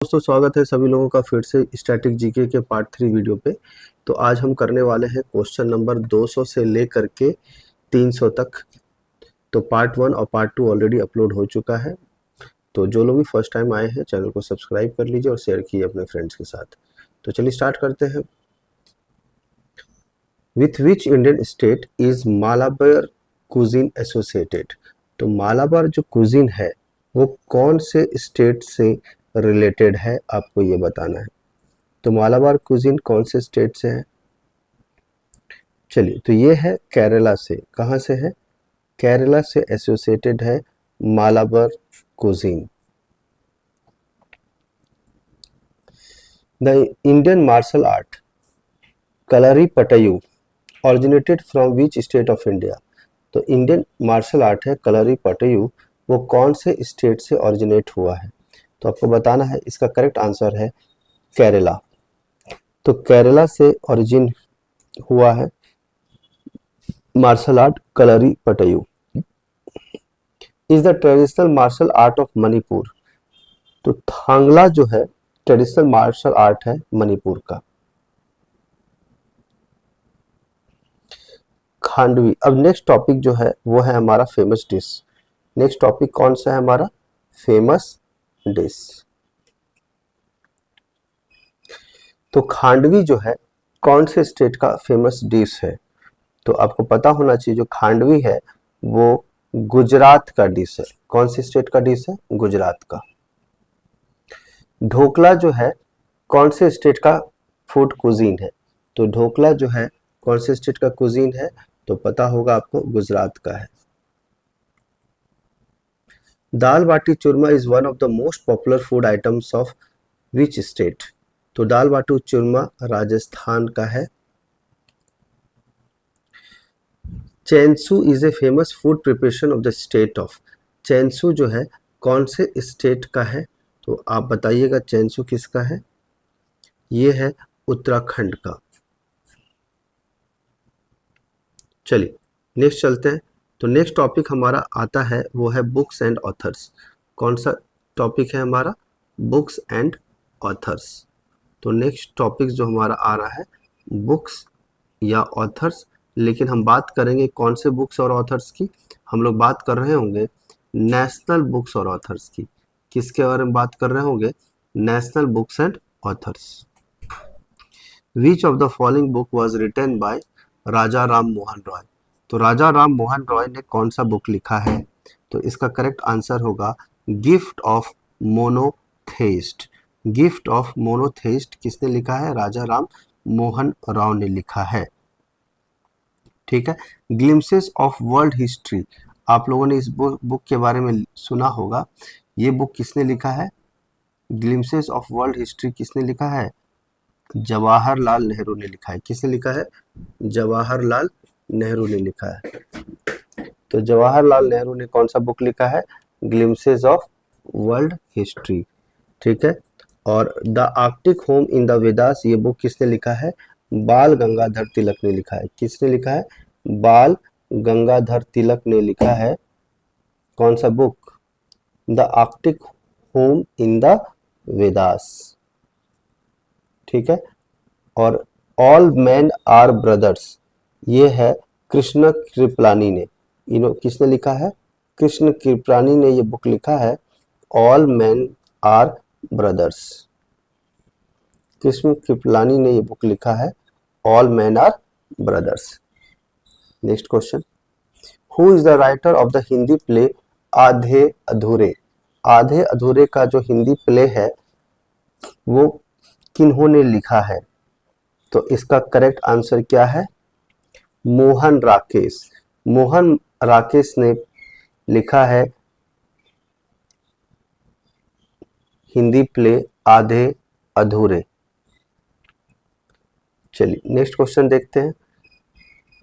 दोस्तों स्वागत है सभी लोगों का फिर से स्टैटिक जीके के पार्ट 3 वीडियो पे। तो आज हम करने वाले हैं क्वेश्चन नंबर 200 से लेकर के 300 तक। तो पार्ट 1 और पार्ट 2 ऑलरेडी अपलोड हो चुका है। तो जो लोग भी फर्स्ट टाइम आए हैं चैनल को सब्सक्राइब कर लीजिए और शेयर कीजिए अपने फ्रेंड्स के साथ। तो चलिए स्टार्ट करते हैं। With which Indian state is Malabar cuisine associated. तो मालाबार जो कुजीन है वो कौन से स्टेट से रिलेटेड है, आपको ये बताना है। तो मालाबार कुजीन कौन से स्टेट से है? चलिए, तो ये है केरला से। कहाँ से है? केरला से एसोसिएटेड है Malabar cuisine. The Indian martial art Kalari Payattu originated from which state of India. तो इंडियन मार्शल आर्ट है कलरी पटयू, वो कौन से स्टेट से ऑरिजिनेट हुआ है? तो आपको बताना है। इसका करेक्ट आंसर है केरला। तो केरला से ओरिजिन हुआ है martial art Kalari Payattu. Is the traditional martial art of Manipur. तो थांगला जो है ट्रेडिशनल मार्शल आर्ट है मणिपुर का। खांडवी। अब नेक्स्ट टॉपिक जो है वो है हमारा फेमस डिश। नेक्स्ट टॉपिक कौन सा है हमारा? Famous dish. तो खांडवी जो है कौन से स्टेट का फेमस डिश है? तो आपको पता होना चाहिए जो खांडवी है वो गुजरात का डिश है। कौन सी स्टेट का डिश है? गुजरात का। ढोकला जो है कौन से स्टेट का फूड कुजीन है? तो ढोकला जो है कौन से स्टेट का कुजीन है? तो पता होगा आपको, गुजरात का है। Dal bati churma is one of the most popular food items of which state. तो दाल बाटी चूरमा राजस्थान का है। Chainsoo is a famous food preparation of the state of. Chainsoo जो है कौन से स्टेट का है? तो आप बताइएगा चैनसू किसका है? ये है उत्तराखंड का। चलिए नेक्स्ट चलते हैं। तो नेक्स्ट टॉपिक हमारा आता है वो है बुक्स एंड ऑथर्स। कौन सा टॉपिक है हमारा? Books and authors. तो नेक्स्ट टॉपिक जो हमारा आ रहा है बुक्स या ऑथर्स, लेकिन हम बात करेंगे कौन से बुक्स और ऑथर्स की? हम लोग बात कर रहे होंगे नेशनल बुक्स और ऑथर्स की। किसके बारे में बात कर रहे होंगे? National books and authors. Which of the following book was written by Raja Ram Mohan Roy. तो राजा राम मोहन रॉय ने कौन सा बुक लिखा है? तो इसका करेक्ट आंसर होगा गिफ्ट ऑफ मोनोथेइस्ट। गिफ्ट ऑफ मोनोथेइस्ट किसने लिखा है? राजा राम मोहन राव ने लिखा है। ठीक है। ग्लिम्सेस ऑफ वर्ल्ड हिस्ट्री, आप लोगों ने इस बुक के बारे में सुना होगा। ये बुक किसने लिखा है? ग्लिम्सेस ऑफ वर्ल्ड हिस्ट्री किसने लिखा है? जवाहरलाल नेहरू ने लिखा है। किसने लिखा है? जवाहरलाल नेहरू ने लिखा है। तो जवाहरलाल नेहरू ने कौन सा बुक लिखा है? Glimpses of world history. ठीक है। और the Arctic home in the Vedas, ये बुक किसने लिखा है? बाल गंगाधर तिलक ने लिखा है। किसने लिखा है? बाल गंगाधर तिलक ने लिखा है। कौन सा book? The Arctic home in the Vedas. ठीक है। और ऑल मैन आर ब्रदर्स, ये है कृष्ण कृपलानी ने। किसने लिखा है? कृष्ण कृपलानी ने ये बुक लिखा है all man are brothers. Krishna Kripalani ने ये बुक लिखा है all man are brothers. Next question, who is the writer of the Hindi play Aadhe Adhure. आधे अधूरे का जो हिंदी प्ले है वो किन्होंने लिखा है? तो इसका करेक्ट आंसर क्या है? मोहन राकेश। मोहन राकेश ने लिखा है हिंदी प्ले आधे अधूरे। चलिए नेक्स्ट क्वेश्चन देखते हैं।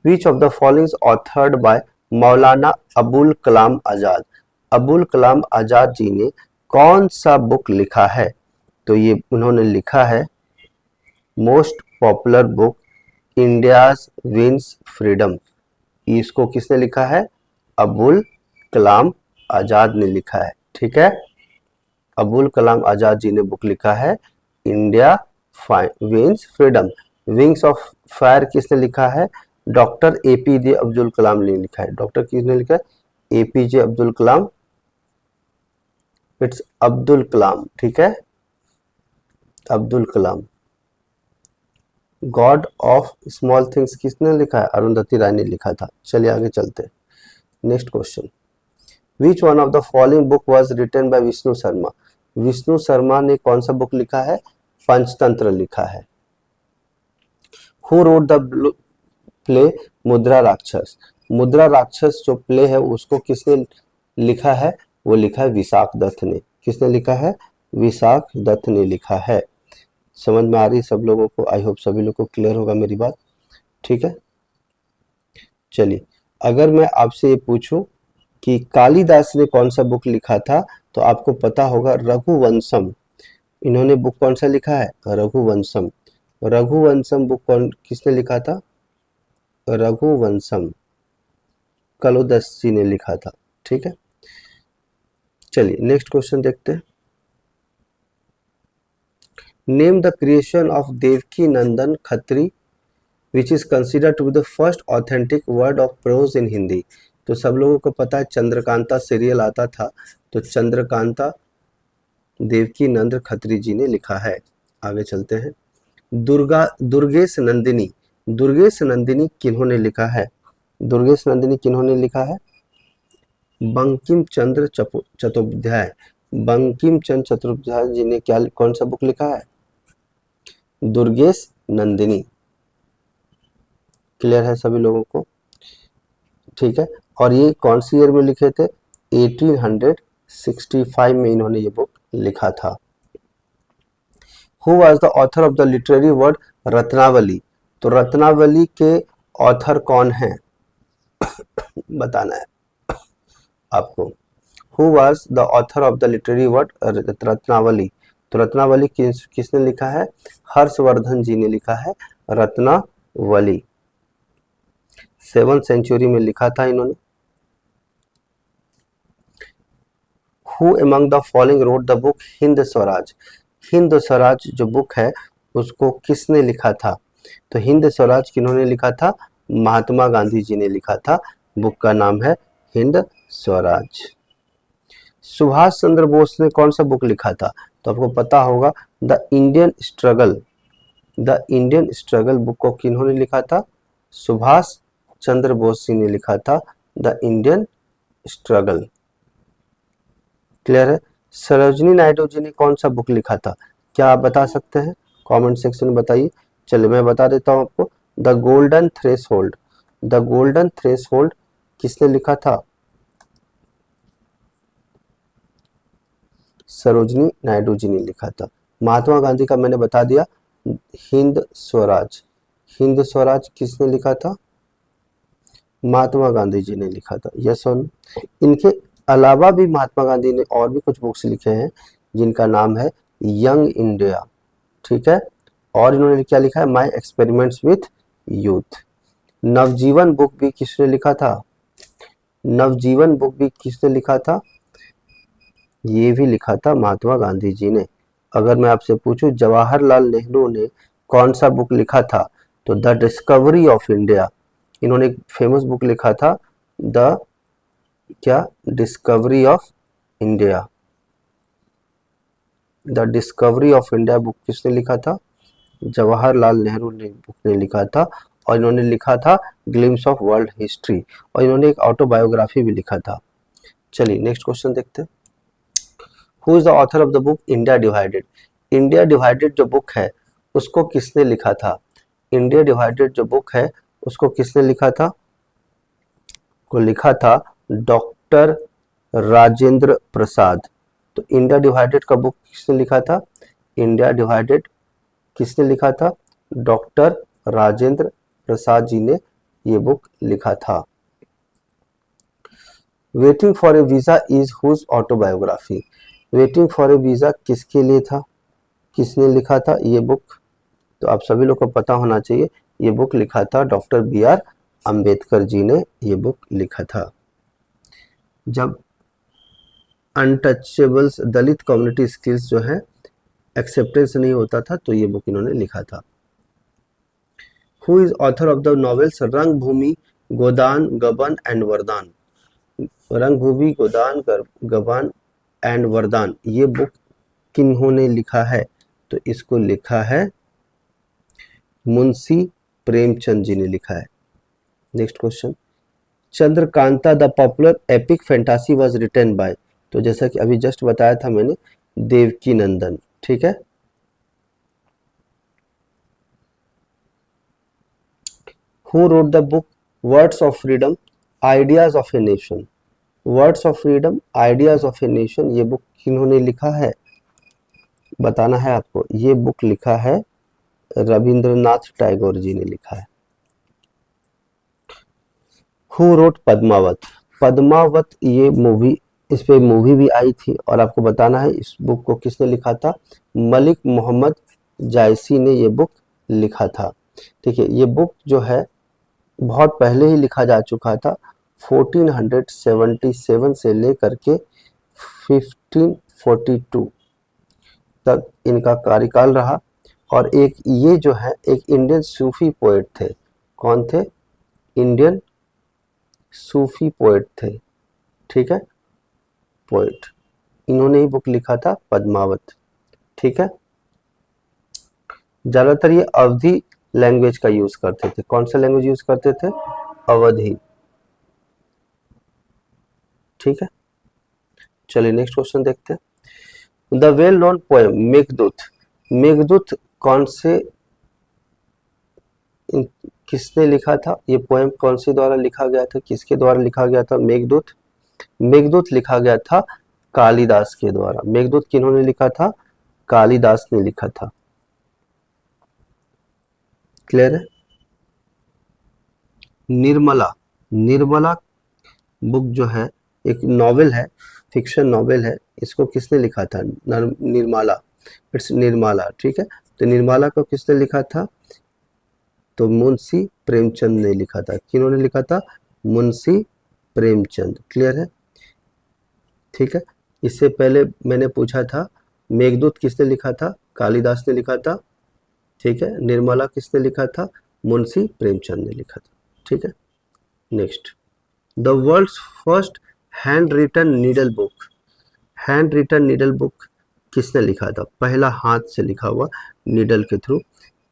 विच of the following authored bye Maulana Abul Kalam Azad. Abul Kalam Azad ji ने कौन सा बुक लिखा है? तो ये उन्होंने लिखा है most popular book India's wins freedom. इसको किसने लिखा है? अबुल कलाम आजाद ने लिखा है। ठीक है। अबुल कलाम आजाद जी ने बुक लिखा है India wins freedom. Wings of fire किसने लिखा है? डॉक्टर एपीजे अब्दुल कलाम ने लिखा है। डॉक्टर किसने लिखा है? एपीजे अब्दुल कलाम। इट्स अब्दुल कलाम, ठीक है, Abdul Kalam. God of small things किसने लिखा है? अरुंधति राय ने लिखा था। चलिए आगे चलते हैं। Next question, which one of the following book was written by Vishnu Sharma? Vishnu Sharma ने कौन सा बुक लिखा है? पंचतंत्र लिखा है। हु रोट द प्ले मुद्रा राक्षस? मुद्रा राक्षस जो प्ले है उसको किसने लिखा है? वो लिखा है विशाख दत्त ने। किसने लिखा है? विशाख दत्त ने लिखा है। समझ में आ रही सब लोगों को? आई होप सभी लोग को क्लियर होगा मेरी बात, ठीक है। चलिए, अगर मैं आपसे ये पूछूं कि कालिदास ने कौन सा बुक लिखा था, तो आपको पता होगा रघुवंशम। इन्होंने बुक कौन सा लिखा है? रघुवंशम। रघुवंशम बुक कौन किसने लिखा था? रघुवंशम कलोदस जी ने लिखा था, ठीक है। चलिए नेक्स्ट क्वेश्चन देखते हैं। Name the creation of Devaki Nandan Khatri which is considered to be the first authentic word of prose in Hindi. तो सब लोगों को पता है चंद्रकांता सीरियल आता था, तो चंद्रकांता देवकी नंद खत्री जी ने लिखा है। आगे चलते हैं। दुर्गेश नंदिनी। दुर्गेश नंदिनी किन्होंने लिखा है? दुर्गेश नंदिनी किन्होंने लिखा है? बंकिम चंद्र चट्टोपाध्याय। बंकिम चंद्र चट्टोपाध्याय जी ने क्या कौन सा बुक लिखा है? दुर्गेश नंदिनी। क्लियर है सभी लोगों को? ठीक है। और ये कौन सी ईयर में लिखे थे? 1865 में इन्होंने ये बुक लिखा था। Who was the author of the literary word Ratnavali? तो रत्नावली के ऑथर कौन है? बताना है आपको। Who was the author of the literary word Ratnavali? तो रत्नावली किसने लिखा है? हर्षवर्धन जी ने लिखा है रत्नावली। 7th सेंचुरी में लिखा था इन्होंने। Who among the following road the book Hind Swaraj? Hind Swaraj जो बुक है उसको किसने लिखा था? तो हिंद स्वराज किन्होंने लिखा था? महात्मा गांधी जी ने लिखा था। बुक का नाम है हिंद स्वराज। सुभाष चंद्र बोस ने कौन सा बुक लिखा था? तो आपको पता होगा the Indian struggle. The Indian struggle book को किन्होंने लिखा था? सुभाष चंद्र बोस जी ने लिखा था द इंडियन स्ट्रगल। क्लियर है? सरोजिनी नायडू जी ने कौन सा बुक लिखा था? क्या आप बता सकते हैं? कमेंट सेक्शन में बताइए। चलिए मैं बता देता हूं आपको। The golden threshold. The golden threshold किसने लिखा था? सरोजिनी नायडू जी ने लिखा था। महात्मा गांधी का मैंने बता दिया, हिंद स्वराज। हिंद स्वराज किसने लिखा था? महात्मा गांधी जी ने लिखा था। यस और नो? इनके अलावा भी महात्मा गांधी ने और भी कुछ बुक्स लिखे हैं जिनका नाम है यंग इंडिया, ठीक है। और इन्होंने क्या लिखा है? My experiments with youth. Navjivan book भी किसने लिखा था? नवजीवन बुक भी किसने लिखा था? ये भी लिखा था महात्मा गांधी जी ने। अगर मैं आपसे पूछूं जवाहरलाल नेहरू ने कौन सा बुक लिखा था, तो द डिस्कवरी ऑफ इंडिया। इन्होंने एक फेमस बुक लिखा था द क्या? Discovery of India. The discovery of India book किसने लिखा था? जवाहरलाल नेहरू ने बुक ने लिखा था। और इन्होंने लिखा था ग्लिम्स ऑफ वर्ल्ड हिस्ट्री। और इन्होंने एक ऑटोबायोग्राफी भी लिखा था। चलिए नेक्स्ट क्वेश्चन देखते हैं। Who is the author of the book India divided? India divided जो बुक है उसको किसने लिखा था? इंडिया डिवाइडेड जो बुक है उसको किसने लिखा था? को लिखा था डॉक्टर राजेंद्र प्रसाद। तो इंडिया डिवाइडेड का बुक किसने लिखा था? इंडिया डिवाइडेड किसने लिखा था? डॉक्टर राजेंद्र प्रसाद जी ने ये बुक लिखा था। Waiting for a visa is whose autobiography? Waiting for a visa किसके लिए था? किसने लिखा था ये बुक? तो आप सभी लोग को पता होना चाहिए। ये बुक लिखा था डॉक्टर BR अम्बेडकर जी ने ये बुक लिखा था। जब अनटचेबल्स दलित कम्युनिटी स्किल्स जो है एक्सेप्टेंस नहीं होता था, तो ये बुक इन्होंने लिखा था। Who is author of the novels रंगभूमि, गोदान, गबन एंड वरदान? रंगभूमि, गोदान, गबन एंड वरदान, ये बुक किन्होंने लिखा है? तो इसको लिखा है मुंशी प्रेमचंद जी ने लिखा है। Next question, Chandrakanta the popular epic fantasy was written by? तो जैसा कि अभी जस्ट बताया था मैंने, देवकी नंदन। ठीक है। Who wrote the book words of freedom, ideas of a nation? Words of freedom, ideas of a nation, ये बुक किन्होंने लिखा है? बताना है आपको। ये बुक लिखा है रविंद्रनाथ टैगोर जी ने लिखा है। Who road Padmaavat? पद्मावत ये मूवी, इस पे मूवी भी आई थी, और आपको बताना है इस बुक को किसने लिखा था। मलिक मोहम्मद जायसी ने ये बुक लिखा था। ठीक है, ये बुक जो है बहुत पहले ही लिखा जा चुका था। 1477 से लेकर के 1542 तक इनका कार्यकाल रहा। और एक ये जो है एक इंडियन सूफी पोएट थे। कौन थे? इंडियन सूफी पोएट थे। ठीक है, पोएट, इन्होंने ही बुक लिखा था पद्मावत। ठीक है, ज्यादातर ये अवधी लैंग्वेज का यूज करते थे। कौन सा लैंग्वेज यूज करते थे? अवधी। ठीक है, चलिए नेक्स्ट क्वेश्चन देखते हैं। The well known poem Meghdoot, Meghdoot कौन से, किसने लिखा था? ये पोएम कौन से द्वारा लिखा गया था? किसके द्वारा लिखा गया था मेघदूत? मेघदूत लिखा गया था कालिदास के द्वारा। मेघदूत किन्होंने लिखा था? कालिदास ने लिखा था। क्लियर है? निर्मला, निर्मला बुक जो है एक नॉवेल है, फिक्शन नॉवेल है। इसको किसने लिखा था? निर्मला, इट्स निर्मला। ठीक है, तो निर्मला को किसने लिखा था? तो मुंशी प्रेमचंद ने लिखा था। किन्होंने लिखा था? मुंशी प्रेमचंद। क्लियर है? ठीक है, इससे पहले मैंने पूछा था मेघदूत किसने लिखा था? कालिदास ने लिखा था। ठीक है, निर्मला किसने लिखा था? मुंशी प्रेमचंद ने लिखा था। ठीक है, next, the world's first hand written needle book, hand written needle book किसने लिखा था? पहला हाथ से लिखा हुआ नीडल के थ्रू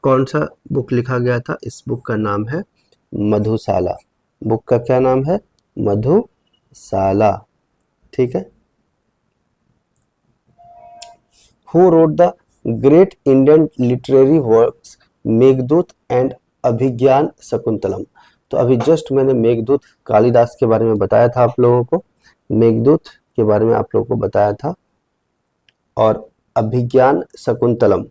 कौन सा बुक लिखा गया था? इस बुक का नाम है मधुशाला। बुक का क्या नाम है? मधुशाला। ठीक है, who wrote the great Indian literary works Meghdoot and Abhigyan Shakuntalam? तो अभी जस्ट मैंने मेघदूत कालिदास के बारे में बताया था आप लोगों को, मेघदूत के बारे में आप लोगों को बताया था, और अभिज्ञान शकुंतलम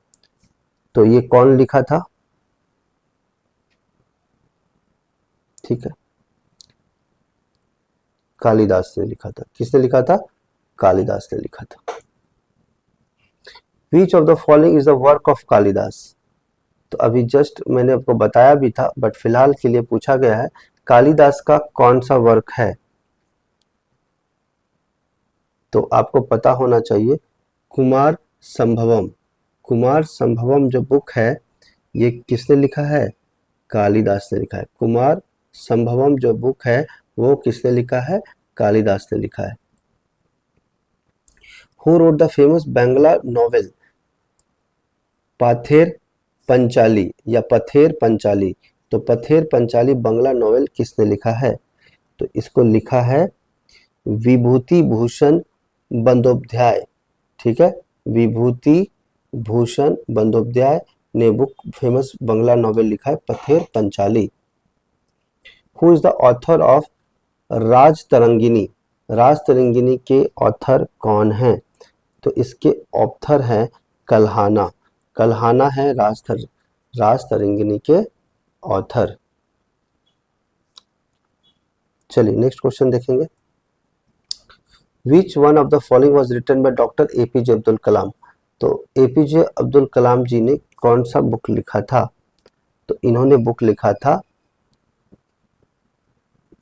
तो ये कौन लिखा था? ठीक है, कालिदास ने लिखा था। किसने लिखा था? कालिदास ने लिखा था। Which of the following is the work of Kalidas? तो अभी जस्ट मैंने आपको बताया भी था, बट फिलहाल के लिए पूछा गया है कालिदास का कौन सा वर्क है? तो आपको पता होना चाहिए कुमार संभवम। कुमार संभवम जो बुक है ये किसने लिखा है? कालिदास ने लिखा है। कुमार संभवम जो बुक है वो किसने लिखा है? कालिदास ने लिखा है। Who wrote the famous Bangla novel Pather Panchali या पथेर पंचाली? तो पथेर पंचाली बांग्ला नॉवेल किसने लिखा है? तो इसको लिखा है विभूति भूषण बंदोपाध्याय। ठीक है, विभूति भूषण बंदोपाध्याय ने बुक फेमस बांग्ला नॉवेल लिखा है Pather Panchali. Who is the author of Raj Tarangini? Raj Tarangini के ऑथर कौन हैं? तो इसके ऑथर हैं कल्हाना। कल्हाना है राज तरंगिनी के ऑथर। चलिए नेक्स्ट क्वेश्चन देखेंगे। Which one of the following was written by doctor APJ Abdul Kalam? तो एपीजे अब्दुल कलाम जी ने कौन सा बुक लिखा था? तो इन्होंने बुक लिखा था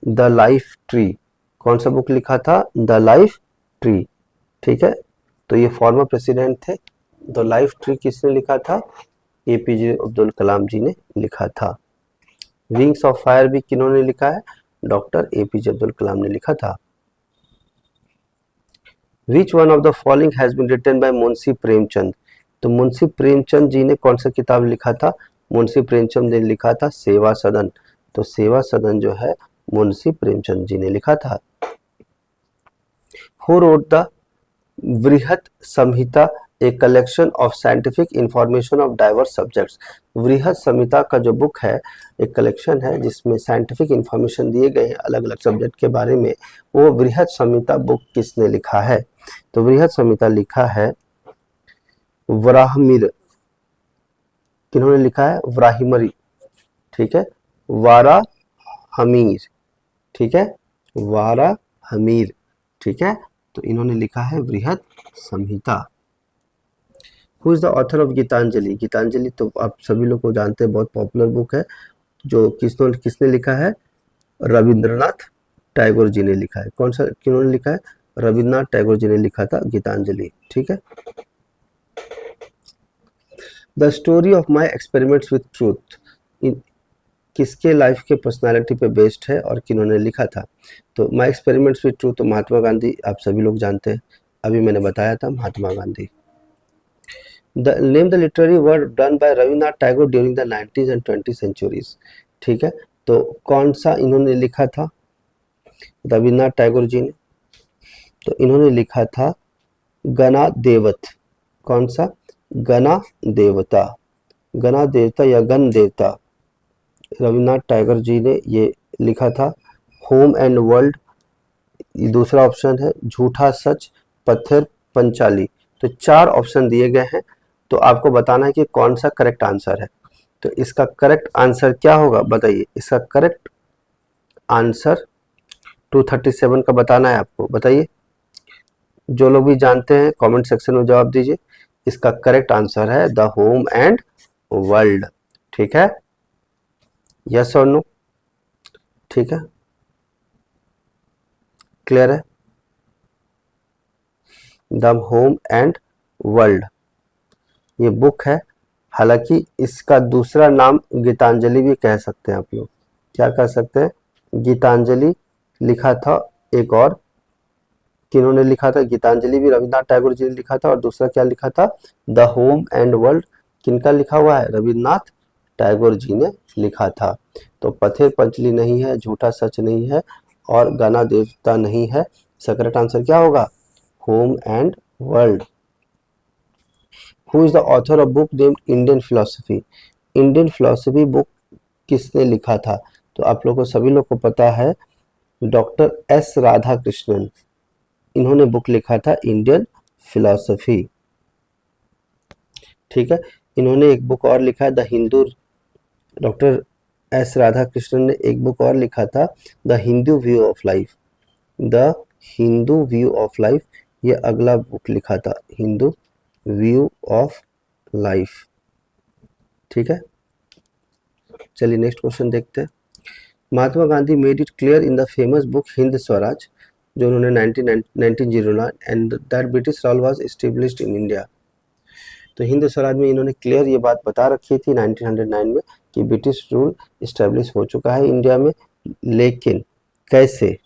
द लाइफ ट्री। कौन सा बुक लिखा था? The life tree. ठीक है, तो ये फॉर्मर प्रेसिडेंट थे। द लाइफ ट्री किसने लिखा था? एपीजे अब्दुल कलाम जी ने लिखा था। विंग्स ऑफ फायर भी किन्होंने लिखा है? डॉक्टर एपीजे अब्दुल कलाम ने लिखा था। Which one of the following has been written by Munshi Premchand? तो मुंशी प्रेमचंद जी ने कौन सा किताब लिखा था? मुंशी प्रेमचंद ने लिखा था सेवा सदन। तो सेवा सदन जो है मुंशी प्रेमचंद जी ने लिखा था। Who wrote the Brihat Samhita, a collection of scientific information of diverse subjects? Brihat Samhita का जो बुक है एक कलेक्शन है जिसमें साइंटिफिक इंफॉर्मेशन दिए गए हैं अलग अलग सब्जेक्ट के बारे में। वो वृहत संहिता बुक किसने लिखा है? तो वृहत संहिता लिखा है वराहमिर। किन्होंने लिखा है? व्राहिमरी। ठीक है, वाराहमीर। ठीक है, वाराहमीर। ठीक है, तो इन्होंने लिखा है Brihat Samhita. Who is the author of Gitanjali? Gitanjali तो आप सभी लोग को जानते हैं, बहुत पॉपुलर बुक है। जो किसने लिखा है? रविंद्रनाथ टैगोर जी ने लिखा है। कौन सा किन्होंने लिखा है? रविंद्रनाथ टैगोर जी ने लिखा था गीतांजलि। ठीक है, the story of my experiments with truth किसके लाइफ के पर्सनालिटी पे बेस्ड है और किन्होंने लिखा था? तो माई एक्सपेरिमेंट्स विथ ट्रूथ तो महात्मा गांधी, आप सभी लोग जानते हैं, अभी मैंने बताया था Mahatma Gandhi. The name the literary work done by Rabindranath Tagore during the 19th and 20th centuries. ठीक है, तो कौन सा इन्होंने लिखा था रविन्द्रनाथ टैगोर जी ने? तो इन्होंने लिखा था गना देवत। कौन सा? गना देवता। गना देवता या गण देवता रविन्द्रनाथ टैगोर जी ने ये लिखा था। होम एंड वर्ल्ड दूसरा ऑप्शन है। झूठा सच, पत्थर, पंचाली। तो 4 ऑप्शन दिए गए हैं, तो आपको बताना है कि कौन सा करेक्ट आंसर है। तो इसका करेक्ट आंसर क्या होगा बताइए? इसका करेक्ट आंसर 237 का बताना है आपको। बताइए, जो लोग भी जानते हैं कमेंट सेक्शन में जवाब दीजिए। इसका करेक्ट आंसर है द होम एंड वर्ल्ड। ठीक है, यस और नो? ठीक है, क्लियर है? द होम एंड वर्ल्ड ये बुक है। हालांकि इसका दूसरा नाम गीतांजलि भी कह सकते हैं आप लोग। क्या कह सकते हैं? गीतांजलि लिखा था एक और। किन्होंने लिखा था? गीतांजलि भी रविन्द्रनाथ टैगोर जी ने लिखा था, और दूसरा क्या लिखा था? द होम एंड वर्ल्ड किनका लिखा हुआ है? रविन्द्रनाथ टैगोर जी ने लिखा था। तो पथिर पंचली नहीं है, झूठा सच नहीं है, और गाना देवता नहीं है। इसका करेक्ट आंसर क्या होगा? Home and world. Who is the author of book named Indian philosophy? Indian philosophy book किसने लिखा था? तो आप लोग को सभी लोग को पता है, डॉक्टर एस राधाकृष्णन। इन्होंने बुक लिखा था इंडियन फिलोसफी। ठीक है, इन्होंने एक बुक और लिखा है the Hindu. Doctor S Radhakrishnan ने एक बुक और लिखा था the Hindu view of life. The Hindu view of life ये अगला बुक लिखा था, हिंदू व्यू ऑफ लाइफ। ठीक है, चलिए नेक्स्ट क्वेश्चन देखते हैं। Mahatma Gandhi made it clear in the famous book Hind Swaraj, जो उन्होंने 1909 and that British rule was established in India. तो हिंद स्वराज में इन्होंने क्लियर ये बात बता रखी थी 1909 में कि ब्रिटिश रूल इस्टेब्लिश हो चुका है इंडिया में, लेकिन कैसे?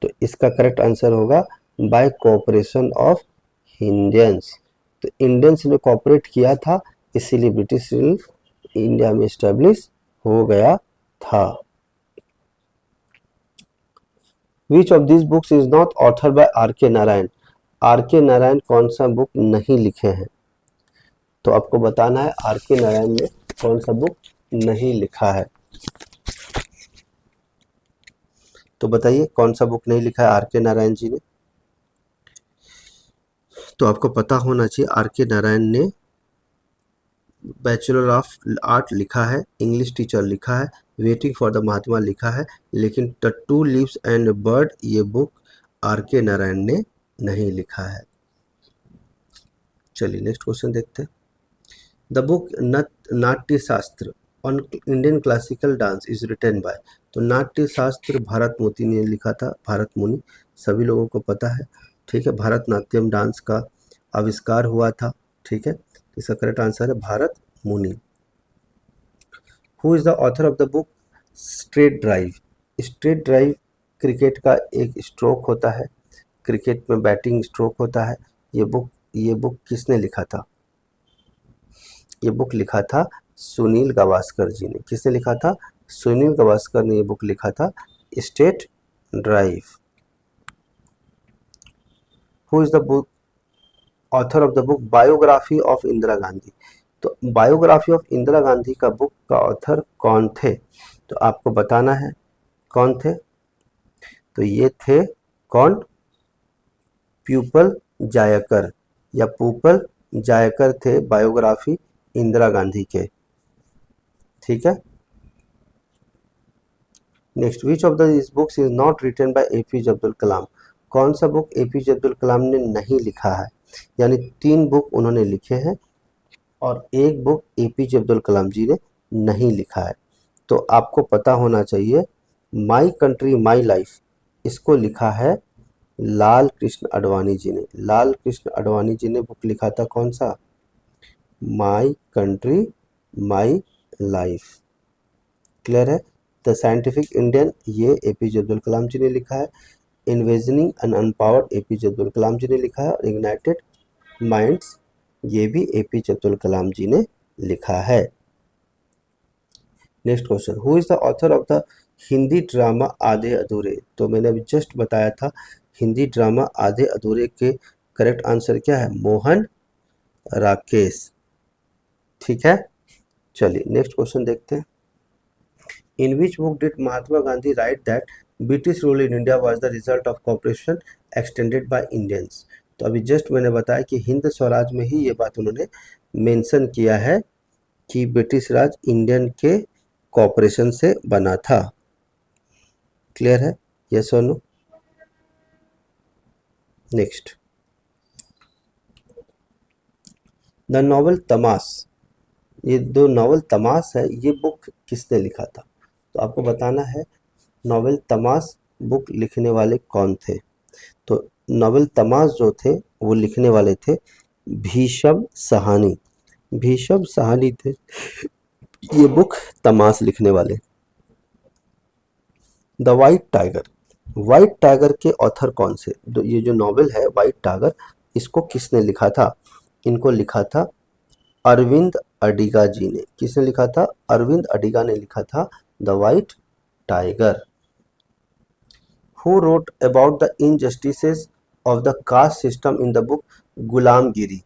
तो इसका करेक्ट आंसर होगा बाय कोऑपरेशन ऑफ इंडियंस। तो इंडियंस ने कोऑपरेट किया था, इसीलिए ब्रिटिश रूल इंडिया में इस्टेब्लिश हो गया था। Which of this books is not author by R K Narayan? Are K Narayan कौन सा बुक नहीं लिखे हैं? तो आपको बताना है आर के नारायण ने कौन सा बुक नहीं लिखा है। तो बताइए कौन सा बुक नहीं लिखा है आर के नारायण जी ने? तो आपको पता होना चाहिए आर के नारायण ने बैचलर ऑफ आर्ट लिखा है, इंग्लिश टीचर लिखा है, वेटिंग फॉर द महात्मा लिखा है, लेकिन the two leaves and bird ये बुक आर के नारायण ने नहीं लिखा है। चलिए नेक्स्ट क्वेश्चन देखते हैं। The book Natya Shastra on Indian classical dance is written by. तो नाट्य शास्त्र भारत मोती ने लिखा था, भारत मुनि, सभी लोगों को पता है। ठीक है, भारतनाट्यम डांस का आविष्कार हुआ था। ठीक है, इसका करेक्ट आंसर है भारत मुनि। Who is the author of the book straight drive? Straight drive cricket का एक स्ट्रोक होता है, क्रिकेट में बैटिंग स्ट्रोक होता है। ये बुक किसने लिखा था? ये बुक लिखा था सुनील गावस्कर जी ने। किसने लिखा था? सुनील गावस्कर ने ये बुक लिखा था, straight drive. Who is the book author of the book biography of Indira Gandhi? तो बायोग्राफी ऑफ इंदिरा गांधी का बुक का ऑथर कौन थे? तो आपको बताना है कौन थे। तो ये थे कौन? प्यूपल जायकर या पूपल जायकर थे बायोग्राफी इंदिरा गांधी के। ठीक है, next, which of this books is not written by APJ Abdul Kalam? कौन सा बुक एपीजे अब्दुल कलाम ने नहीं लिखा है? यानी 3 बुक उन्होंने लिखे हैं और एक बुक एपीजे अब्दुल कलाम जी ने नहीं लिखा है। तो आपको पता होना चाहिए, माई कंट्री माई लाइफ, इसको लिखा है लाल कृष्ण आडवाणी जी ने। लाल कृष्ण आडवाणी जी ने बुक लिखा था कौन सा? My country my life. Clear है? द साइंटिफिक इंडियन, ये एपीजे अब्दुल कलाम जी ने लिखा है। Envisioning N unpowered, APJ Abdul कलाम जी ने लिखा है। और इग्नाइटेड माइंड्स, ये भी एपीजे अब्दुल कलाम जी ने लिखा है। Next question, who is the author of the Hindi drama आधे अधूरे? तो मैंने अभी जस्ट बताया था, हिंदी ड्रामा आधे अधूरे के करेक्ट आंसर क्या है? मोहन राकेश। ठीक है, चलिए नेक्स्ट क्वेश्चन देखते हैं। In which book did Mahatma Gandhi write that British rule in India was the result of cooperation extended by Indians? तो अभी जस्ट मैंने बताया कि हिंद स्वराज में ही ये बात उन्होंने मेंशन किया है कि ब्रिटिश राज इंडियन के कॉपरेशन से बना था। क्लियर है? यस और नो? नेक्स्ट, द नॉवल तमाश, ये दो नॉवल तमाश है, ये बुक किसने लिखा था? तो आपको बताना है नॉवल तमाश बुक लिखने वाले कौन थे। तो नॉवल तमाश जो थे वो लिखने वाले थे भीषम सहानी। भीषम सहानी थे ये बुक तमाश लिखने वाले। The white tiger, white tiger के ऑथर कौन से? तो ये जो नॉवेल है वाइट टाइगर, इसको किसने लिखा था? इनको लिखा था अरविंद अडिगा जी ने। किसने लिखा था? अरविंद अडिगा ने लिखा था the white tiger. Who wrote about the injustices of the caste system in the book गुलामगिरी?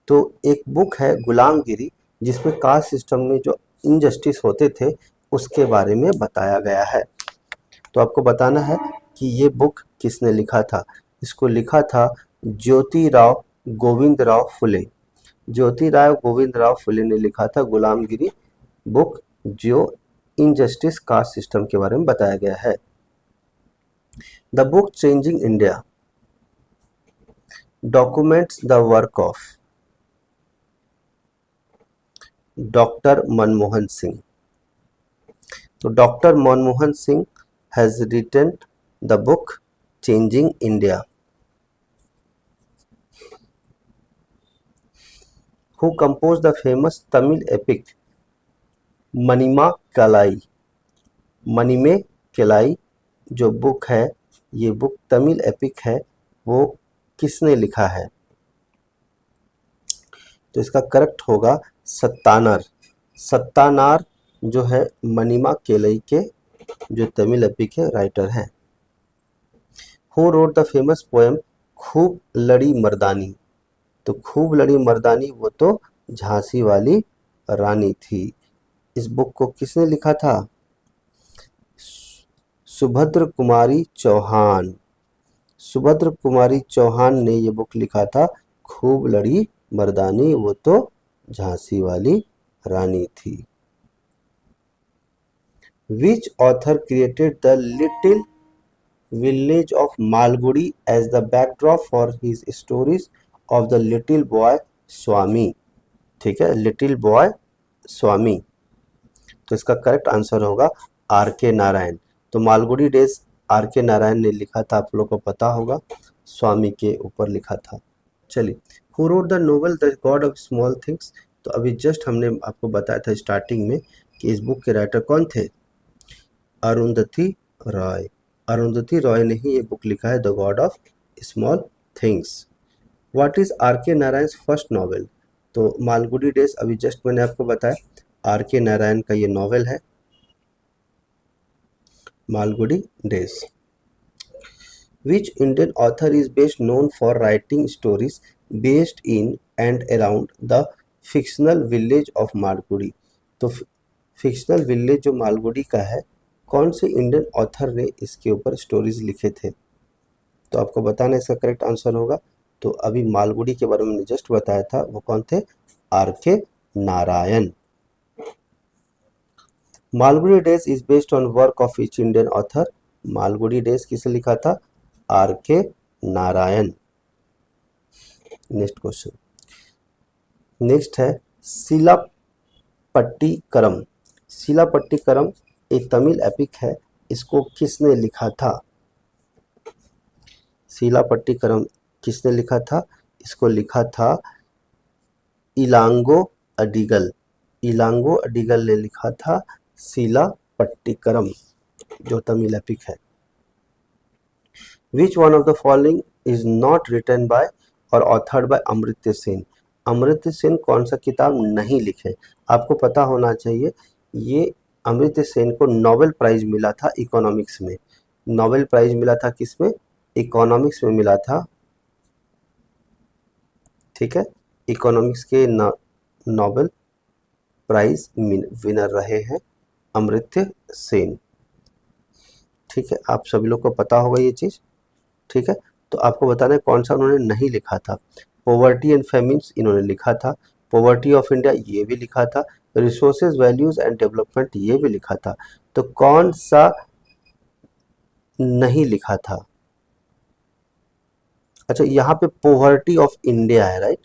तो एक बुक है गुलामगिरी जिसमें कास्ट सिस्टम में जो इनजस्टिस होते थे उसके बारे में बताया गया है। तो आपको बताना है कि ये बुक किसने लिखा था। इसको लिखा था ज्योतिराव गोविंदराव फुले। ज्योतिराव गोविंदराव फुले ने लिखा था गुलामगिरी बुक, जो इनजस्टिस कास्ट सिस्टम के बारे में बताया गया है। The book changing India documents the work of doctor Manmohan Singh. तो doctor Manmohan Singh has written the book changing India. Who composed the famous Tamil epic मनीमा कलाई? मनीमे कलाई जो बुक है, ये बुक तमिल एपिक है, वो किसने लिखा है? तो इसका करेक्ट होगा सत्तानार। सत्तानार जो है मनीमा केलई के जो तमिल एपिक है राइटर हैं। Who wrote the famous poem खूब लड़ी मर्दानी? तो खूब लड़ी मर्दानी वो तो झांसी वाली रानी थी। इस बुक को किसने लिखा था? सुभद्र कुमारी चौहान। सुभद्र कुमारी चौहान ने ये बुक लिखा था खूब लड़ी मर्दानी वो तो झांसी वाली रानी थी। Which author created the little village of Malgudi as the backdrop for his stories of the little boy Swami? ठीक है, लिटिल बॉय स्वामी। तो इसका करेक्ट आंसर होगा आर के नारायण। तो Malgudi days are K Narayan ने लिखा था, आप लोग को पता होगा। स्वामी के ऊपर लिखा था। चलिए, who wrote the novel the god of small things, तो अभी जस्ट हमने आपको बताया था स्टार्टिंग में कि इस बुक के राइटर कौन थे, अरुंधति रॉय। अरुंधति रॉय ने ही ये बुक लिखा है, the god of small things. What is R K Narayan first novel, तो मालगुडी डेज अभी जस्ट मैंने आपको बताया आर के नारायण का ये नॉवेल है Malgudi days. Which Indian author is best known for writing stories based in and around the fictional village of Malgudi, तो fictional village जो मालगुडी का है, कौन से इंडियन ऑथर ने इसके ऊपर स्टोरीज लिखे थे, तो आपको बताना इसका करेक्ट आंसर होगा। तो अभी मालगुडी के बारे में जस्ट बताया था, वो कौन थे, are K Narayan. Malgudi days is based on work of which Indian author, Malgudi days किसने लिखा था, are K Narayan. Next question, next है शिलापट्टिकरम। शिलापट्टिकरम एक तमिल एपिक है, इसको किसने लिखा था, शिलापट्टिकरम किसने लिखा था, इसको लिखा था इलांगो अडिगल। इलांगो अडिगल ने लिखा था शिलापट्टिकरम जो तमिल एपिक है। Which one of the following is not written by or authored by Amartya Sen, Amartya Sen कौन सा किताब नहीं लिखे, आपको पता होना चाहिए ये अमर्त्य सेन को नोबेल प्राइज मिला था इकोनॉमिक्स में। नोबेल प्राइज मिला था किसमें, इकोनॉमिक्स में मिला था, ठीक है, इकोनॉमिक्स के नोबेल प्राइज विनर रहे हैं अमर्त्य सेन। ठीक है, आप सभी लोग को पता होगा ये चीज़, ठीक है। तो आपको बताना है कौन सा उन्होंने नहीं लिखा था, पॉवर्टी एंड फेमिन्स इन्होंने लिखा था, पॉवर्टी ऑफ इंडिया ये भी लिखा था, रिसोर्सेज वैल्यूज एंड डेवलपमेंट ये भी लिखा था, तो कौन सा नहीं लिखा था, अच्छा यहाँ पे पॉवर्टी ऑफ इंडिया है, राइट,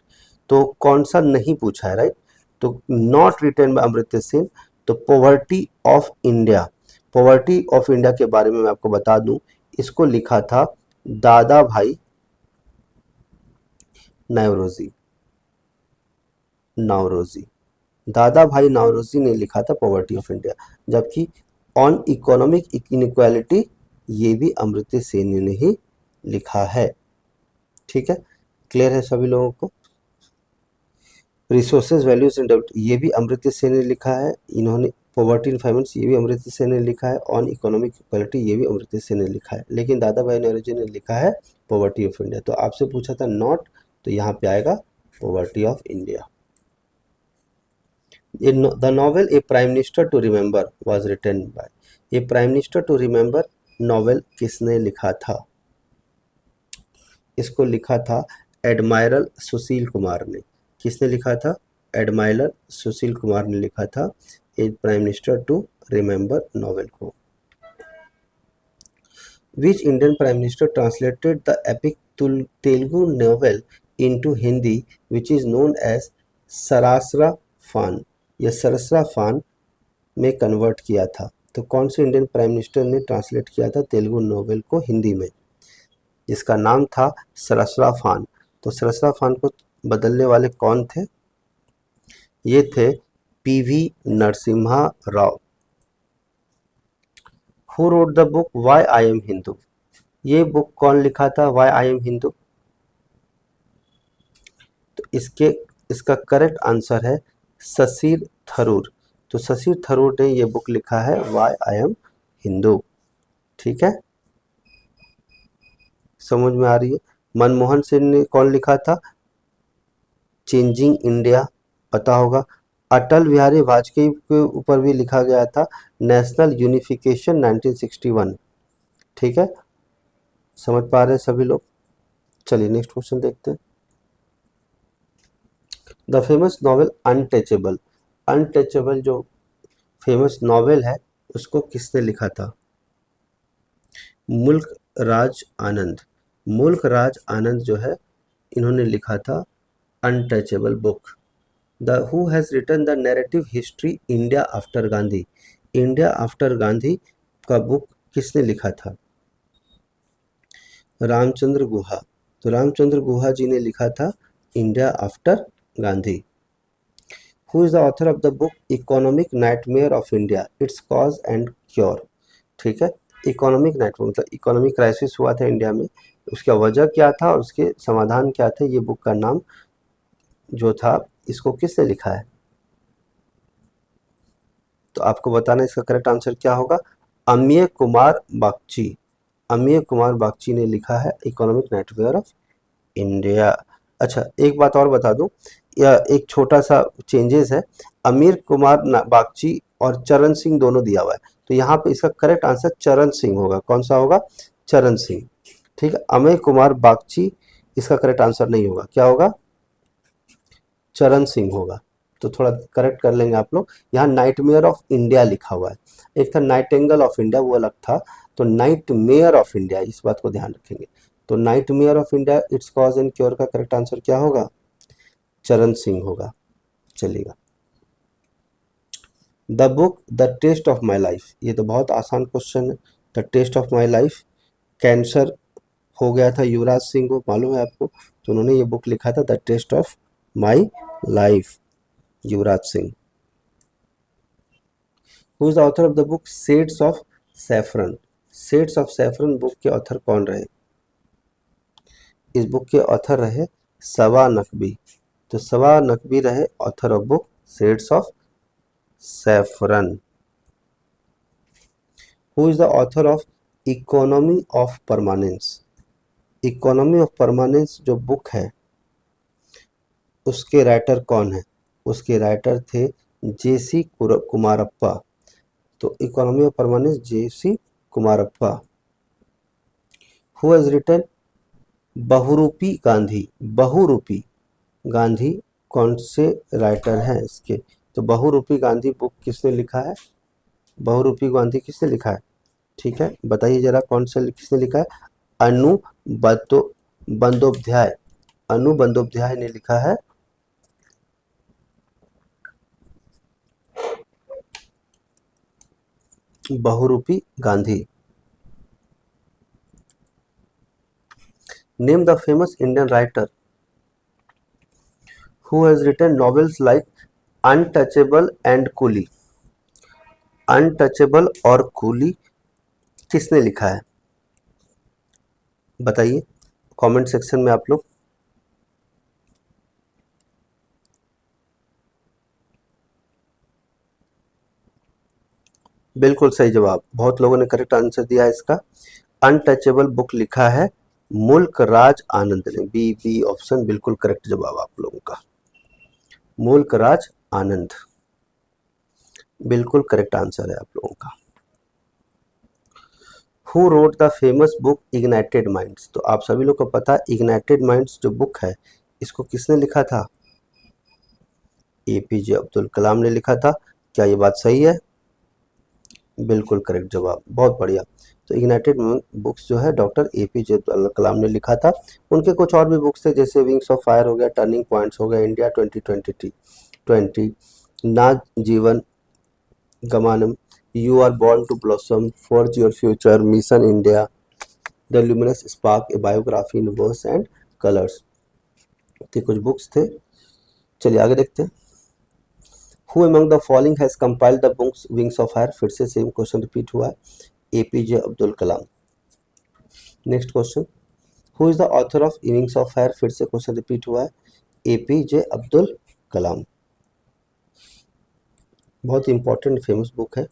तो कौन सा नहीं पूछा है, राइट, तो not written by Amartya Sen, तो poverty of India, poverty of India के बारे में मैं आपको बता दूं, इसको लिखा था दादा भाई नवरोजी, नवरोजी, दादा भाई नवरोजी ने लिखा था पॉवर्टी ऑफ इंडिया, जबकि ऑन इकोनॉमिक इनइक्वालिटी ये भी अमर्त्य सेन ने ही लिखा है। ठीक है, क्लियर है सभी लोगों को। रिसोर्सेज वैल्यूज एंड डेवलपमेंट ये भी अमर्त्य सेन ने लिखा है, इन्होंने पॉवर्टी एंड फेमिन्स ये भी अमर्त्य सेन ने लिखा है, ऑन इकोनॉमिक इक्वालिटी ये भी अमर्त्य सेन ने लिखा है, लेकिन दादा भाई नौरोजी ने लिखा है पॉवर्टी ऑफ इंडिया। तो आपसे पूछा था नॉट, तो यहाँ पे आएगा poverty of India. The novel a prime minister to remember was written by, a prime minister to remember novel किसने लिखा था, इसको लिखा था एडमायरल सुशील कुमार ने। किसने लिखा था, एडमायरल सुशील कुमार ने लिखा था a prime minister to remember novel को। Which Indian prime minister translated the epic Telugu novel into Hindi which is known as Sarasara Phan, यह सरसरा फान में कन्वर्ट किया था, तो कौन से इंडियन प्राइम मिनिस्टर ने ट्रांसलेट किया था तेलुगु नॉवेल को हिंदी में, जिसका नाम था सरसरा फान। तो सरसरा फान को बदलने वाले कौन थे, ये थे PV Narasimha Rao. Who wrote the book why I am Hindu, ये बुक कौन लिखा था, वाई आई एम हिंदू, तो इसका करेक्ट आंसर है शशिर थरूर। तो शशिर थरूर ने ये बुक लिखा है वाई आई एम हिंदू। ठीक है, समझ में आ रही है। मनमोहन सिंह ने कौन लिखा था, चेंजिंग इंडिया, पता होगा। अटल बिहारी वाजपेयी के ऊपर भी लिखा गया था नेशनल यूनिफिकेशन 1961। ठीक है, समझ पा रहे हैं सभी लोग। चलिए नेक्स्ट क्वेश्चन देखते हैं। The famous novel untouchable, untouchable जो फेमस नॉवेल है उसको किसने लिखा था, मुल्क राज आनंद। मुल्क राज आनंद जो है इन्होंने लिखा था untouchable book. The who has written the narrative history India after Gandhi, India after Gandhi का बुक किसने लिखा था, रामचंद्र गुहा। तो रामचंद्र गुहा जी ने लिखा था India after Gandhi. Who is the author of the book economic nightmare of India, its cause and cure. ठीक है, इकोनॉमिक नाइटमेयर मतलब इकोनॉमिक क्राइसिस हुआ था इंडिया में, उसका वजह क्या था और उसके समाधान क्या थे, ये बुक का नाम जो था, इसको किसने लिखा है? तो आपको बताना इसका करेक्ट आंसर क्या होगा। अमिय कुमार बागची, अमिय कुमार बागची ने लिखा है इकोनॉमिक नेटवेयर ऑफ इंडिया। अच्छा, एक बात और बता दूं, यह एक छोटा सा चेंजेस है, अमीर कुमार बागची और चरण सिंह दोनों दिया हुआ है, तो यहाँ पे इसका करेक्ट आंसर चरण सिंह होगा। कौन सा होगा? चरण सिंह। ठीक है, अमेय कुमार बागची इसका करेक्ट आंसर नहीं होगा, क्या होगा? चरण सिंह होगा। तो थोड़ा करेक्ट कर लेंगे आप लोग। यहाँ नाइटमेयर ऑफ इंडिया लिखा हुआ है, एक था नाइटेंगल ऑफ इंडिया, वो अलग था, तो नाइटमेयर ऑफ इंडिया, इस बात को ध्यान रखेंगे। तो nightmare of India its cause and cure का करेक्ट आंसर क्या होगा? चरण सिंह होगा। चलिएगा, the book the test of my life, ये तो बहुत आसान क्वेश्चन है। The test of my life, cancer हो गया था युवराज सिंह को, मालूम है आपको, तो उन्होंने ये बुक लिखा था the test of my life, Yuvraj Singh. Who is the author of the book shades of saffron, shades of saffron book के ऑथर कौन रहे? इस बुक के ऑथर रहे सवा नकवी, तो सवा नकवी रहे author of book shades of saffron. Who is the author of economy of permanence, economy of permanence जो बुक है उसके राइटर कौन है? उसके राइटर थे जेसी कुमारप्पा, तो economy of permanence JC Kumarappa. Who has written Bahurupi Gandhi, Bahurupi Gandhi कौन से राइटर हैं इसके? तो बहुरूपी गांधी बुक किसने लिखा है? बहुरूपी गांधी किसने लिखा है? ठीक है, बताइए जरा कौन से किसने लिखा है? अनु बंदोपाध्याय, अनु बंदोपाध्याय ने लिखा है Bahurupi Gandhi. Name the famous Indian writer who has written novels like untouchable and coolie, untouchable और कूली किसने लिखा है? बताइए कमेंट सेक्शन में आप लोग। बिल्कुल सही जवाब, बहुत लोगों ने करेक्ट आंसर दिया है इसका। अनटचेबल बुक लिखा है मुल्क राज आनंद ने, बी बी ऑप्शन बिल्कुल करेक्ट जवाब आप लोगों का, मुल्क राज आनंद बिल्कुल करेक्ट आंसर है आप लोगों का। Who wrote the famous book ignited minds, तो आप सभी लोग को पता है इग्नाइटेड माइंड्स जो बुक है इसको किसने लिखा था? एपीजे अब्दुल कलाम ने लिखा था। क्या ये बात सही है? बिल्कुल करेक्ट जवाब, बहुत बढ़िया। तो इग्नाइटेड बुक्स जो है डॉक्टर एपीजे अब्दुल कलाम ने लिखा था। उनके कुछ और भी बुक्स थे जैसे विंग्स ऑफ फायर हो गया, टर्निंग पॉइंट्स हो गया, India 2020, Naa Jeevana Gamanam, you are born to blossom, forge your future, mission India, the luminous spark, a biography in verse and colours, ये कुछ बुक्स थे। चलिए आगे देखते हैं। Who among the following has compiled the books wings of fire, फिर से same question repeat हुआ है, APJ Abdul Kalam. Next question, who is the author of wings of fire, फिर से क्वेश्चन रिपीट हुआ है, एपीजे अब्दुल कलाम। बहुत इंपॉर्टेंट फेमस बुक है।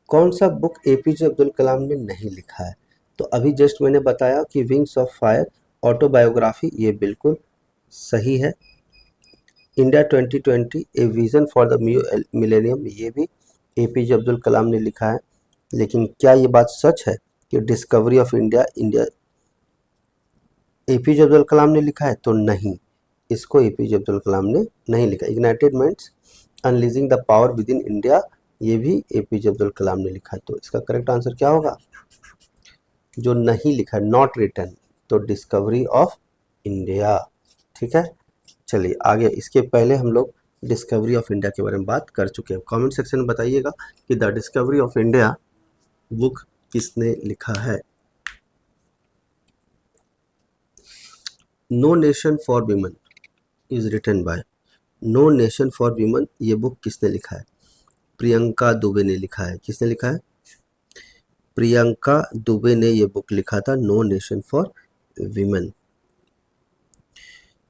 कौन सा बुक एपीजे अब्दुल कलाम ने नहीं लिखा है? तो अभी जस्ट मैंने बताया कि विंग्स ऑफ फायर ऑटोबायोग्राफी, ये बिल्कुल सही है। India 2020 a vision for the millennium, ये भी एपीजे अब्दुल कलाम ने लिखा है। लेकिन क्या ये बात सच है कि discovery of India APJ Abdul Kalam ने लिखा है? तो नहीं, इसको एपीजे अब्दुल कलाम ने नहीं लिखा। Ignited minds unleashing the power within India, ये भी एपीजे अब्दुल कलाम ने लिखा है। तो इसका करेक्ट आंसर क्या होगा? जो नहीं लिखा है, नॉट रिटन, तो डिस्कवरी ऑफ इंडिया। ठीक है, चलिए आगे। इसके पहले हम लोग डिस्कवरी ऑफ इंडिया के बारे में बात कर चुके हैं। कमेंट सेक्शन में बताइएगा कि the discovery of India book किसने लिखा है। No nation for women is written by, no nation for women ये बुक किसने लिखा है? प्रियंका दुबे ने लिखा है। किसने लिखा है? प्रियंका दुबे ने ये बुक लिखा था, नो नेशन फॉर वीमेन।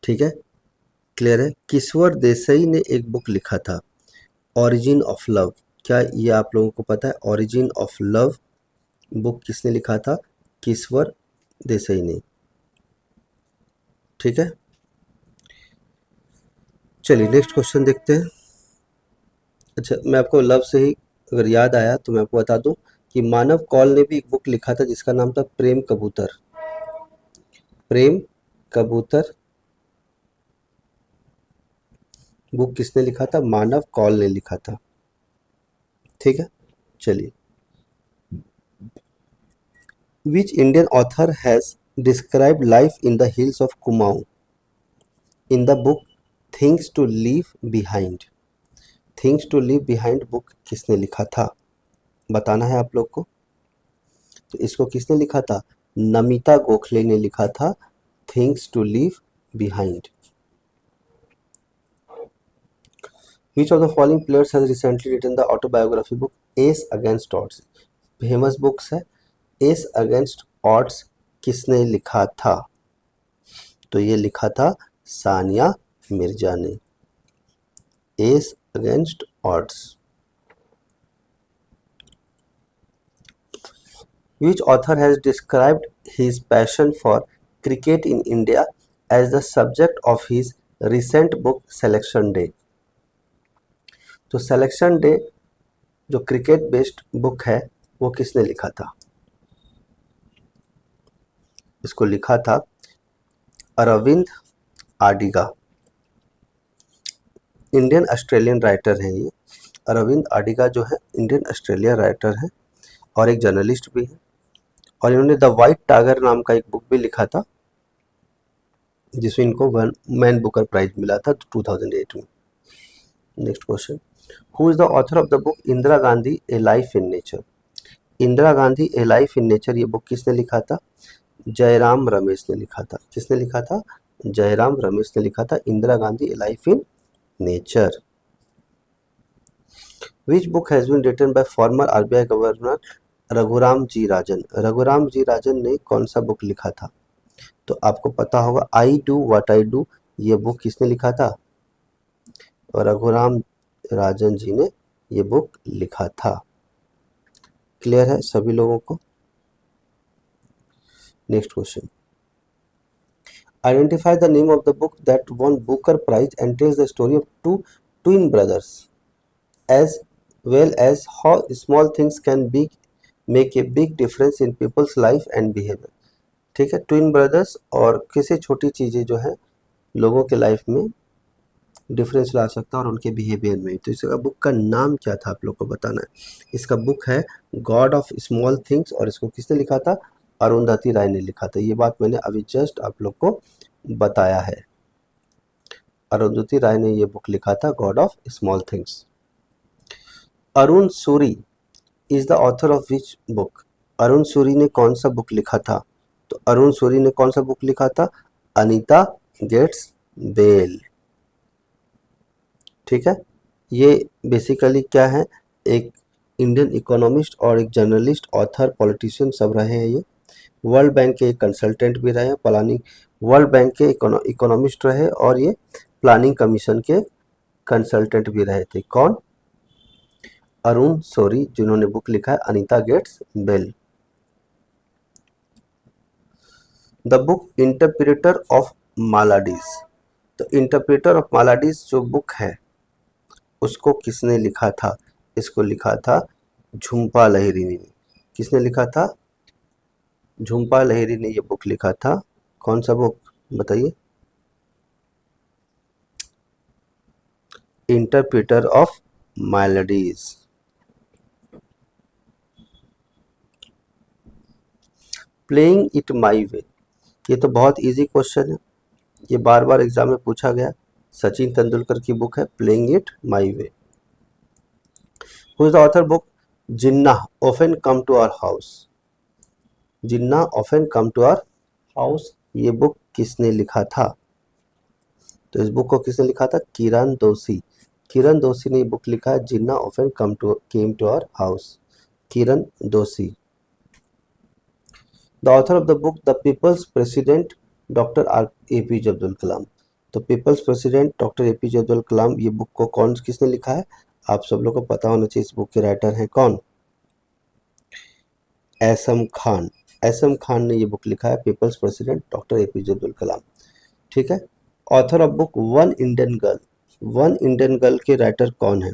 ठीक है, क्लियर है। किश्वर देसाई ने एक बुक लिखा था, ओरिजिन ऑफ लव। क्या ये आप लोगों को पता है? ओरिजिन ऑफ लव बुक किसने लिखा था? किश्वर देसाई ने। ठीक है, चलिए नेक्स्ट क्वेश्चन देखते हैं। अच्छा, मैं आपको लव से ही अगर याद आया तो मैं आपको बता दूं कि मानव कौल ने भी एक बुक लिखा था जिसका नाम था प्रेम कबूतर। प्रेम कबूतर बुक किसने लिखा था? मानव कौल ने लिखा था। ठीक है, चलिए। Which Indian author has describe life in the hills of Kumaon in the book things to leave behind? Things to leave behind book किसने लिखा था? बताना है आप लोग को। तो इसको किसने लिखा था? नमिता गोखले ने लिखा था, things to leave behind. Which of the following players has recently written the autobiography book Ace Against Odds? Famous books है। एस अगेंस्ट ऑड्स किसने लिखा था? तो ये लिखा था सानिया मिर्जा ने। S against odds. Which author has described his passion for cricket in India as the subject of his recent book Selection Day? तो सिलेक्शन डे जो क्रिकेट बेस्ड बुक है वो किसने लिखा था? इसको लिखा था अरविंद आडिगा। इंडियन ऑस्ट्रेलियन राइटर हैं ये। अरविंद आडिगा जो है इंडियन ऑस्ट्रेलिया राइटर है और एक जर्नलिस्ट भी है, और इन्होंने द वाइट टाइगर नाम का एक बुक भी लिखा था जिसमें इनको वन मैन बुकर प्राइज मिला था 2008 में। Next question, who is the author of the book Indira Gandhi a life in nature? Indira Gandhi a life in nature ये बुक किसने लिखा था? जयराम रमेश ने लिखा था। किसने लिखा था? जयराम रमेश ने लिखा था Indira Gandhi a life in nature. Which book has been written by former RBI governor Raghuram G Rajan? Raghuram G Rajan ने कौन सा बुक लिखा था? तो आपको पता होगा I do what I do ये बुक किसने लिखा था? और रघुराम राजन जी ने ये बुक लिखा था। क्लियर है सभी लोगों को? Next question, identify the name of the book that won Booker prize and tells the story of two twin brothers as well as how small things can be make a big difference in people's life and behavior। ठीक है, twin brothers और कैसे छोटी चीज़ें जो है लोगों के लाइफ में डिफरेंस ला सकता है और उनके बिहेवियर में। तो इसका बुक का नाम क्या था आप लोग को बताना है। इसका बुक है गॉड ऑफ स्मॉल थिंग्स और इसको किसने लिखा था? अरुंधति राय ने लिखा था। ये बात मैंने अभी जस्ट आप लोग को बताया है। अरुंधति राय ने ये बुक लिखा था God of small things. Arun Suri is the author of which book? Arun Suri ने कौन सा बुक लिखा था? तो अरुण सूरी ने कौन सा बुक लिखा था? Anita gets bail. ठीक है, ये बेसिकली क्या है, एक इंडियन इकोनॉमिस्ट और एक जर्नलिस्ट, ऑथर, पॉलिटिशियन सब रहे हैं। ये वर्ल्ड बैंक के कंसल्टेंट भी रहे, प्लानिंग वर्ल्ड बैंक के इकोनॉमिस्ट रहे और ये प्लानिंग कमीशन के कंसल्टेंट भी रहे थे। कौन? अरुण सूरी, जिन्होंने बुक लिखा है Anita gets bail. The book interpreter of maladies. तो इंटरप्रेटर ऑफ मालाडीज जो बुक है उसको किसने लिखा था? इसको लिखा था झुम्पा लाहिरी ने। किसने लिखा था? झुम्पा लाहिरी ने ये बुक लिखा था। कौन सा बुक बताइए? Interpreter of maladies. Playing it my way, ये तो बहुत इजी क्वेश्चन है, ये बार बार एग्जाम में पूछा गया। सचिन तेंदुलकर की बुक है playing it my way. Who is the author book Jinnah often come to our house? Jinnah often come to our house ये बुक किसने लिखा था? तो इस बुक को किसने लिखा था? किरण दोशी। किरण दोशी ने ये बुक लिखा है, Jinnah often came to our house. Kiran Doshi. The author of the book the people's president doctor APJ Abdul Kalam. तो people's president doctor APJ Abdul Kalam, ये बुक को कौन किसने लिखा है? आप सब लोग को पता होना चाहिए। इस बुक के राइटर हैं कौन? एसम खान। एसम खान ने ये बुक लिखा है, people's president doctor APJ Abdul Kalam. ठीक है। Author of book one Indian girl. One Indian girl के राइटर कौन है?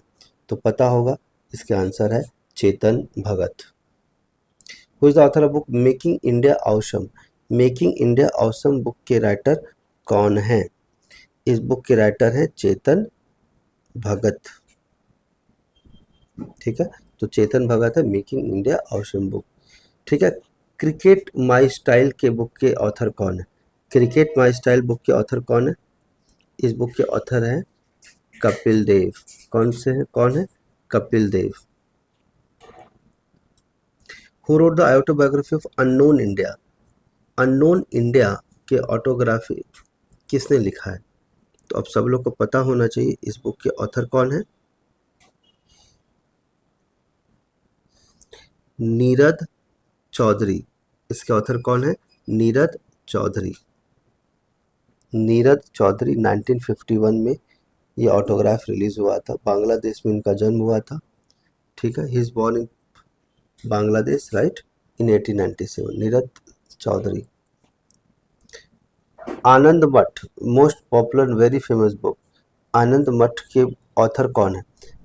तो पता होगा, इसके आंसर है Chetan Bhagat. Who is the author of book making India awesome. Making India awesome book के राइटर कौन है? इस बुक के राइटर है चेतन भगत। ठीक है, तो चेतन भगत है मेकिंग इंडिया ऑसम बुक। ठीक है। क्रिकेट माई स्टाइल के बुक के ऑथर कौन है? क्रिकेट माई स्टाइल बुक के ऑथर कौन है? इस बुक के ऑथर हैं कपिल देव। कौन से हैं? कौन है? Kapil Dev. Who wrote the autobiography of unknown India. Unknown India के ऑटोग्राफी किसने लिखा है? तो अब सब लोग को पता होना चाहिए, इस बुक के ऑथर कौन है? नीरद चौधरी। इसके ऑथर कौन है? नीरद चौधरी। नीरद चौधरी 1951 में ये ऑटोग्राफ रिलीज हुआ था। बांग्लादेश में इनका जन्म हुआ था। ठीक है, he is born in Bangladesh right in 1897। Nirad Chaudhuri. Anand Math most popular very famous book. Anand Math के ऑथर कौन है?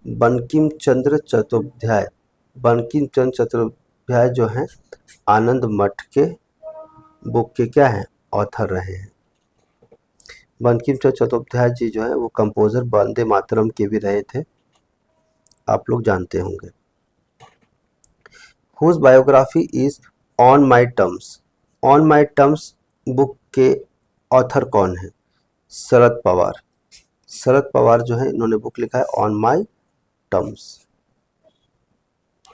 बंकिम चंद्र चट्टोपाध्याय। बंकिम चंद्र चट्टोपाध्याय जो हैं आनंद मठ के बुक के क्या हैं? ऑथर रहे हैं। बंकिम चंद्र चट्टोपाध्याय जी जो है वो कंपोजर वंदे मातरम के भी रहे थे, आप लोग जानते होंगे। Whose biography is on my terms. On my terms book के ऑथर कौन है? शरद पवार। शरद पवार जो है इन्होंने बुक लिखा है ऑन माई टर्म्स।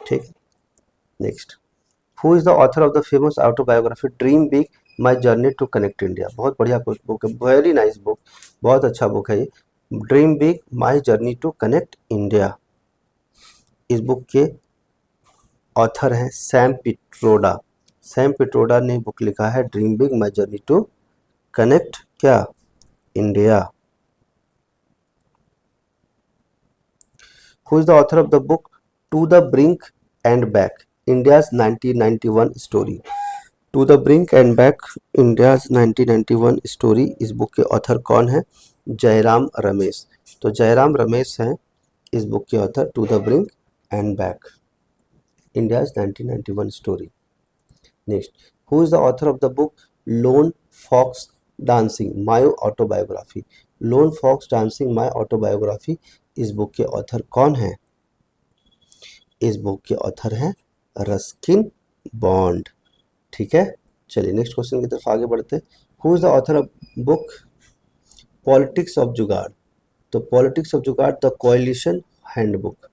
ठीक। Next, who is the author of the famous autobiography dream big my journey to connect India. बहुत बढ़िया बुक है, वेरी नाइस बुक, बहुत अच्छा बुक है ये। Dream big my journey to connect India. इस book के ऑथर हैं सैम पिट्रोडा। सैम पिट्रोडा ने बुक लिखा है dream big my journey to connect क्या? India. Who is the author of the book to the brink and back India's 1991 story. To the brink and back India's 1991 story, इस book के author कौन है? जयराम रमेश। तो जयराम रमेश हैं इस बुक के author to the brink and back India's 1991 story. Next, who is the author of the book lone fox dancing my autobiography. Lone fox dancing my autobiography, इस book के ऑथर कौन है? इस बुक के ऑथर हैं Ruskin bond. ठीक है, चलिए नेक्स्ट क्वेश्चन की तरफ आगे बढ़ते हैं। Who is the author of book politics of जुगाड़। तो पॉलिटिक्स ऑफ जुगाड़ द कोएलिशन हैंडबुक,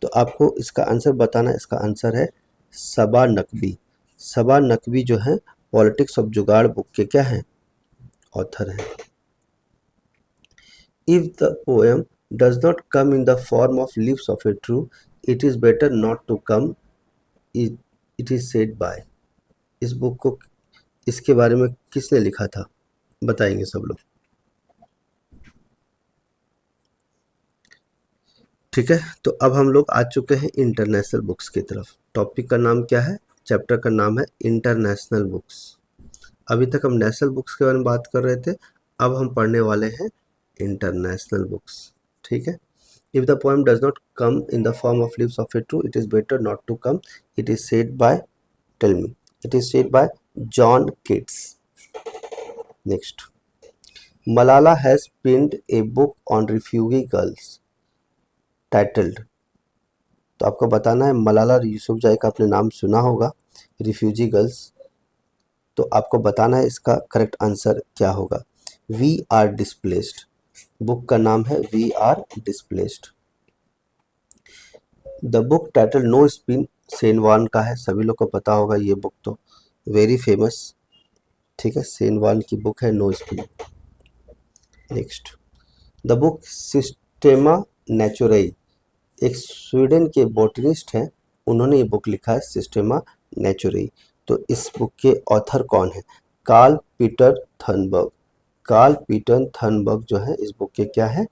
तो आपको इसका आंसर बताना है। इसका आंसर है सबा नकवी। सबा नकवी जो है पॉलिटिक्स ऑफ जुगाड़ बुक के क्या हैं? ऑथर हैं। If the poem does not come in the form of leaves of a true it is better not to come, it is said by. इस बुक को, इसके बारे में किसने लिखा था? बताएंगे सब लोग। ठीक है, तो अब हम लोग आ चुके हैं इंटरनेशनल बुक्स की तरफ। टॉपिक का नाम क्या है? चैप्टर का नाम है इंटरनेशनल बुक्स। अभी तक हम नेशनल बुक्स के बारे में बात कर रहे थे, अब हम पढ़ने वाले हैं इंटरनेशनल बुक्स। ठीक है। If the poem does not come in the form of leaves of a true it is better not to come, it is said by, tell me, it is said by John Keats. Next, Malala has penned a book on refugee girls titled. तो आपको बताना है, मलाला यूसुफजई का आपने नाम सुना होगा, refugee girls, तो आपको बताना है इसका करेक्ट आंसर क्या होगा। वी आर डिस्प्लेस्ड, बुक का नाम है we are displaced. The book title no spin Shane Warne का है, सभी लोग को पता होगा ये बुक, तो वेरी फेमस। ठीक है, सेनवान की बुक है no spill. Next, the book Systema Naturae, एक स्वीडन के बॉटनिस्ट हैं, उन्होंने ये बुक लिखा है सिस्टेमा नेचुरई। तो इस बुक के ऑथर कौन है? Karl Peter Thunberg. Karl Peter Thunberg जो है इस बुक के क्या है?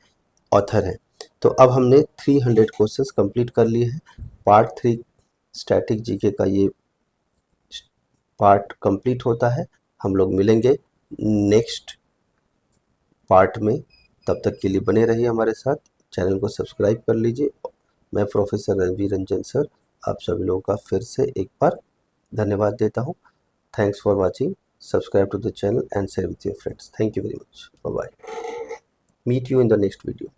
ऑथर है। तो अब हमने 300 क्वेश्चंस कंप्लीट कर लिए हैं। पार्ट 3 स्टैटिक जीके का ये पार्ट कंप्लीट होता है। हम लोग मिलेंगे नेक्स्ट पार्ट में, तब तक के लिए बने रहिए हमारे साथ। चैनल को सब्सक्राइब कर लीजिए। मैं प्रोफेसर रणवीर रंजन सर आप सभी लोगों का फिर से एक बार धन्यवाद देता हूँ। Thanks for watching, subscribe to the channel and share with your friends. Thank you very much, bye bye, meet you in the next video.